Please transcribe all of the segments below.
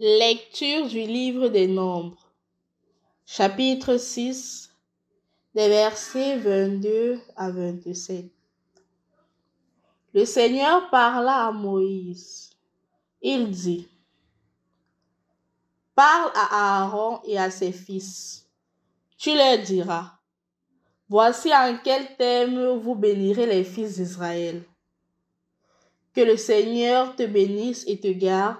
Lecture du livre des Nombres, chapitre 6, des versets 22 à 27. Le Seigneur parla à Moïse. Il dit: Parle à Aaron et à ses fils. Tu leur diras: Voici en quels termes vous bénirez les fils d'Israël. Que le Seigneur te bénisse et te garde.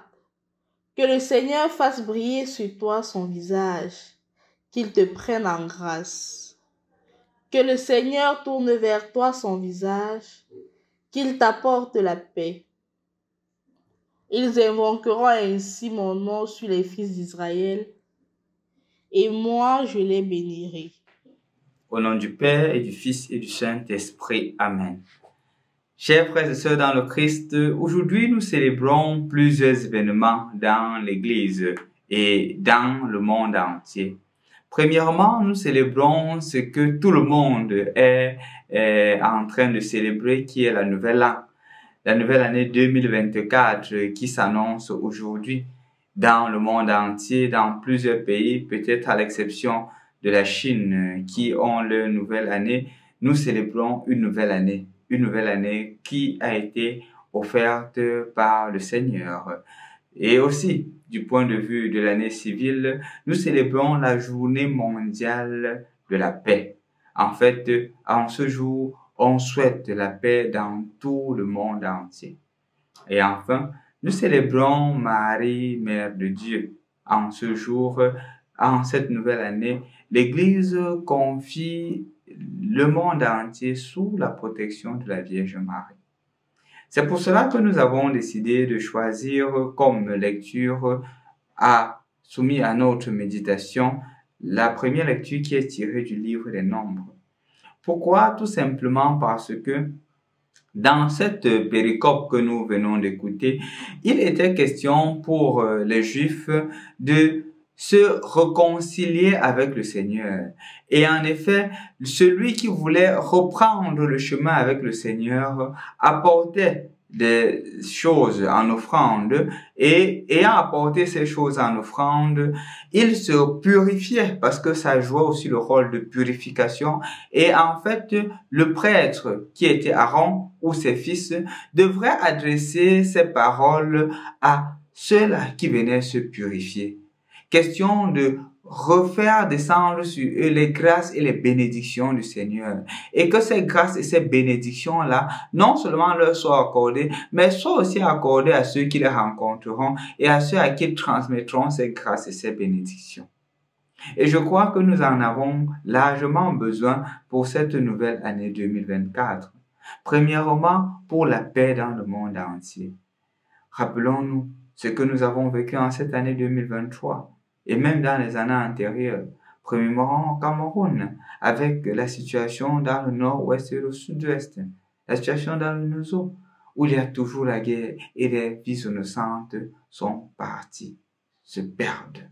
Que le Seigneur fasse briller sur toi son visage, qu'il te prenne en grâce. Que le Seigneur tourne vers toi son visage, qu'il t'apporte la paix. Ils invoqueront ainsi mon nom sur les fils d'Israël, et moi je les bénirai. Au nom du Père et du Fils et du Saint-Esprit. Amen. Chers frères et sœurs dans le Christ, aujourd'hui nous célébrons plusieurs événements dans l'Église et dans le monde entier. Premièrement, nous célébrons ce que tout le monde est en train de célébrer, qui est la nouvelle année 2024 qui s'annonce aujourd'hui dans le monde entier, dans plusieurs pays, peut-être à l'exception de la Chine qui ont leur nouvelle année. Nous célébrons une nouvelle année qui a été offerte par le Seigneur. Et aussi, du point de vue de l'année civile, nous célébrons la journée mondiale de la paix. En fait, en ce jour, on souhaite la paix dans tout le monde entier. Et enfin, nous célébrons Marie, Mère de Dieu. En ce jour, en cette nouvelle année, l'Église confie le monde entier sous la protection de la Vierge Marie. C'est pour cela que nous avons décidé de choisir comme lecture soumis à notre méditation la première lecture qui est tirée du livre des Nombres. Pourquoi? Tout simplement parce que dans cette péricope que nous venons d'écouter, il était question pour les Juifs de se réconcilier avec le Seigneur. Et en effet, celui qui voulait reprendre le chemin avec le Seigneur apportait des choses en offrande, et ayant apporté ces choses en offrande, il se purifiait parce que ça jouait aussi le rôle de purification. Et en fait, le prêtre qui était Aaron ou ses fils devrait adresser ces paroles à ceux-là qui venaient se purifier. Question de refaire descendre sur eux les grâces et les bénédictions du Seigneur. Et que ces grâces et ces bénédictions-là, non seulement leur soient accordées, mais soient aussi accordées à ceux qui les rencontreront et à ceux à qui ils transmettront ces grâces et ces bénédictions. Et je crois que nous en avons largement besoin pour cette nouvelle année 2024. Premièrement, pour la paix dans le monde entier. Rappelons-nous ce que nous avons vécu en cette année 2023 et même dans les années antérieures. Premièrement, au Cameroun, avec la situation dans le nord-ouest et le sud-ouest, la situation dans le Nozo, où il y a toujours la guerre et les vies innocentes sont parties, se perdent.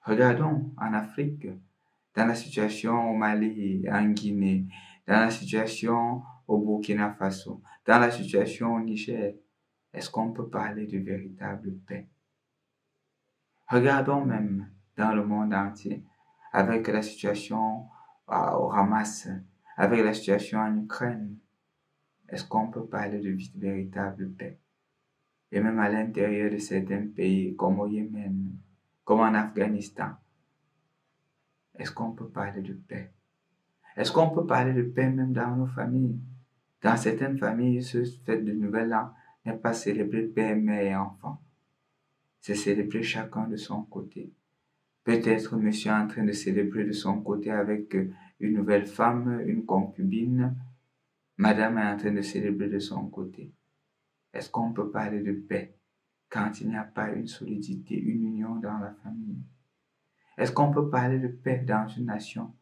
Regardons en Afrique, dans la situation au Mali, en Guinée, dans la situation au Burkina Faso, dans la situation au Niger. Est-ce qu'on peut parler de véritable paix? Regardons même dans le monde entier, avec la situation au Hamas, avec la situation en Ukraine. Est-ce qu'on peut parler de véritable paix? Et même à l'intérieur de certains pays, comme au Yémen, comme en Afghanistan. Est-ce qu'on peut parler de paix? Est-ce qu'on peut parler de paix même dans nos familles? Dans certaines familles, ce fête de Nouvel An n'est pas célébré père, mère et enfant. C'est célébré chacun de son côté. Peut-être monsieur est en train de célébrer de son côté avec une nouvelle femme, une concubine. Madame est en train de célébrer de son côté. Est-ce qu'on peut parler de paix quand il n'y a pas une solidité, une union dans la famille? Est-ce qu'on peut parler de paix dans une nation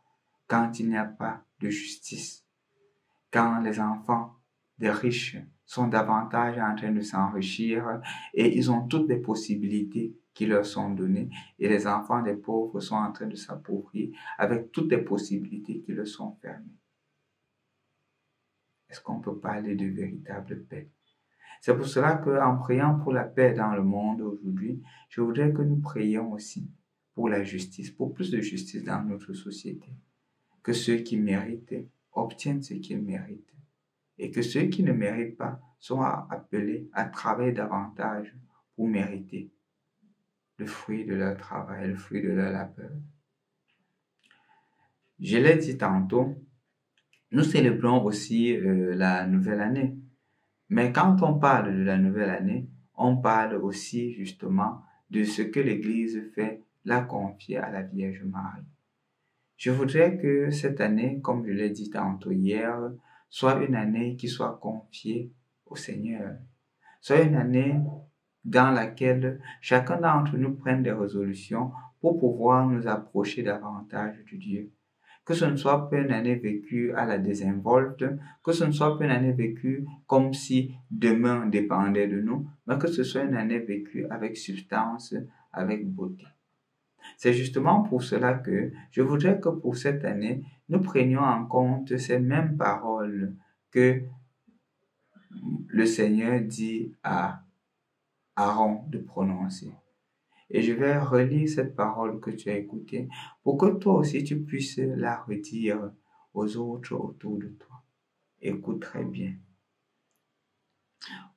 quand il n'y a pas de justice? Quand les enfants des riches sont davantage en train de s'enrichir et ils ont toutes les possibilités qui leur sont données, et les enfants des pauvres sont en train de s'appauvrir avec toutes les possibilités qui leur sont fermées. Est-ce qu'on peut parler de véritable paix? C'est pour cela qu'en priant pour la paix dans le monde aujourd'hui, je voudrais que nous prions aussi pour la justice, pour plus de justice dans notre société. Que ceux qui méritent obtiennent ce qu'ils méritent et que ceux qui ne méritent pas soient appelés à travailler davantage pour mériter le fruit de leur travail, le fruit de leur labeur. Je l'ai dit tantôt, nous célébrons aussi la nouvelle année. Mais quand on parle de la nouvelle année, on parle aussi justement de ce que l'Église fait, la confier à la Vierge Marie. Je voudrais que cette année, comme je l'ai dit tantôt hier, soit une année qui soit confiée au Seigneur. Soit une année dans laquelle chacun d'entre nous prenne des résolutions pour pouvoir nous approcher davantage de Dieu. Que ce ne soit pas une année vécue à la désinvolte, que ce ne soit pas une année vécue comme si demain dépendait de nous, mais que ce soit une année vécue avec substance, avec beauté. C'est justement pour cela que je voudrais que pour cette année, nous prenions en compte ces mêmes paroles que le Seigneur dit à Aaron de prononcer. Et je vais relire cette parole que tu as écoutée pour que toi aussi tu puisses la redire aux autres autour de toi. Écoute très bien.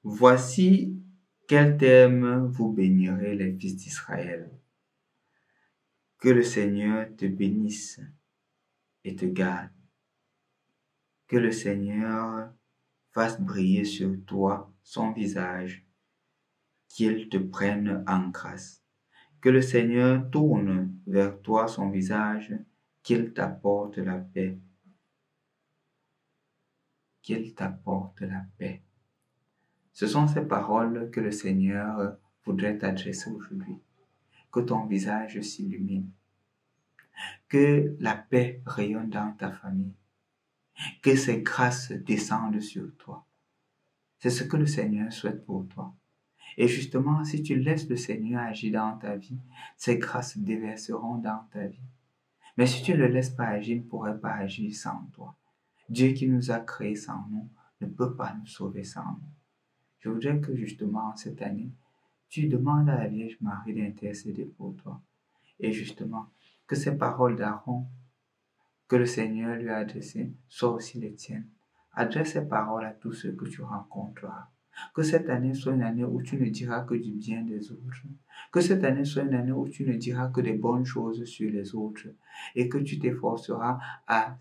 Voici quel terme vous bénirez les fils d'Israël. Que le Seigneur te bénisse et te garde. Que le Seigneur fasse briller sur toi son visage, qu'il te prenne en grâce. Que le Seigneur tourne vers toi son visage, qu'il t'apporte la paix. Qu'il t'apporte la paix. Ce sont ces paroles que le Seigneur voudrait t'adresser aujourd'hui. Que ton visage s'illumine. Que la paix rayonne dans ta famille. Que ses grâces descendent sur toi. C'est ce que le Seigneur souhaite pour toi. Et justement, si tu laisses le Seigneur agir dans ta vie, ses grâces déverseront dans ta vie. Mais si tu ne le laisses pas agir, il ne pourrait pas agir sans toi. Dieu qui nous a créés sans nous ne peut pas nous sauver sans nous. Je voudrais que justement cette année, tu demandes à la Vierge Marie d'intercéder pour toi. Et justement, que ces paroles d'Aaron que le Seigneur lui a adressées soient aussi les tiennes. Adresse ces paroles à tous ceux que tu rencontreras. Que cette année soit une année où tu ne diras que du bien des autres. Que cette année soit une année où tu ne diras que des bonnes choses sur les autres. Et que tu t'efforceras à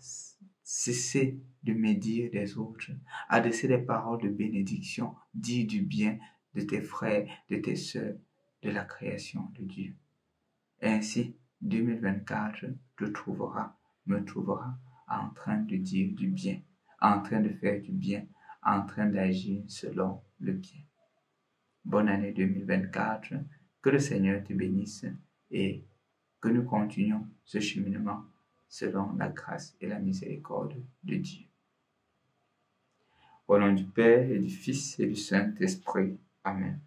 cesser de médire des autres. À laisser des paroles de bénédiction. Dire du bien de tes frères, de tes sœurs, de la création de Dieu. Et ainsi, 2024 me trouvera en train de dire du bien, en train de faire du bien, en train d'agir selon le bien. Bonne année 2024, que le Seigneur te bénisse et que nous continuions ce cheminement selon la grâce et la miséricorde de Dieu. Au nom du Père et du Fils et du Saint-Esprit. Amen.